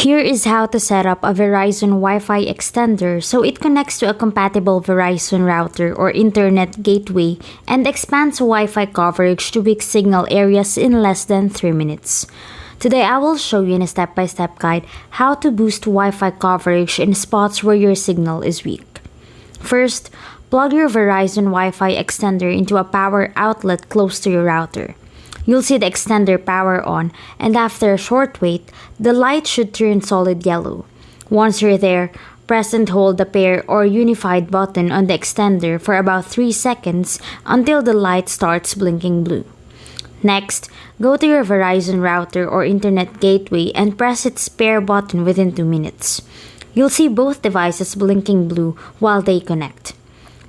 Here is how to set up a Verizon Wi-Fi extender so it connects to a compatible Verizon router or internet gateway and expands Wi-Fi coverage to weak signal areas in less than 3 minutes. Today I will show you in a step-by-step guide how to boost Wi-Fi coverage in spots where your signal is weak. First, plug your Verizon Wi-Fi extender into a power outlet close to your router. You'll see the extender power on, and after a short wait, the light should turn solid yellow. Once you're there, press and hold the pair or unified button on the extender for about 3 seconds until the light starts blinking blue. Next, go to your Verizon router or internet gateway and press its pair button within 2 minutes. You'll see both devices blinking blue while they connect.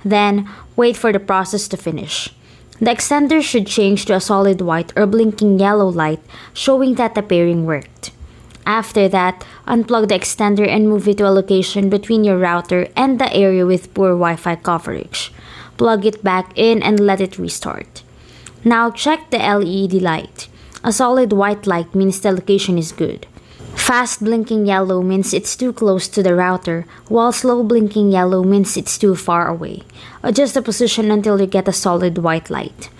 Then, wait for the process to finish. The extender should change to a solid white or blinking yellow light, showing that the pairing worked. After that, unplug the extender and move it to a location between your router and the area with poor Wi-Fi coverage. Plug it back in and let it restart. Now check the LED light. A solid white light means the location is good. Fast blinking yellow means it's too close to the router, while slow blinking yellow means it's too far away. Adjust the position until you get a solid white light.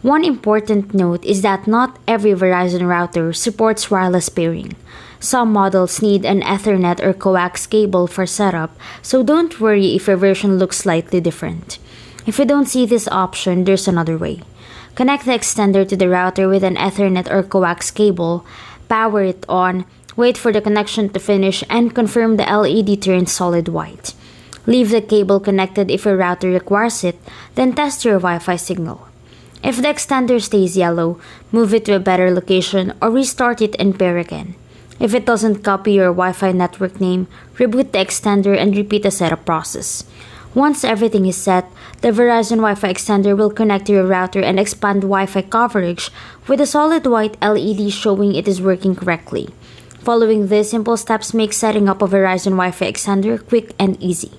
One important note is that not every Verizon router supports wireless pairing. Some models need an Ethernet or coax cable for setup, so don't worry if your version looks slightly different. If you don't see this option, there's another way. Connect the extender to the router with an Ethernet or coax cable, power it on, wait for the connection to finish, and confirm the LED turns solid white. Leave the cable connected if your router requires it, then test your Wi-Fi signal. If the extender stays yellow, move it to a better location or restart it and pair again. If it doesn't copy your Wi-Fi network name, reboot the extender and repeat the setup process. Once everything is set, the Verizon Wi-Fi extender will connect to your router and expand Wi-Fi coverage with a solid white LED showing it is working correctly. Following these simple steps makes setting up a Verizon Wi-Fi extender quick and easy.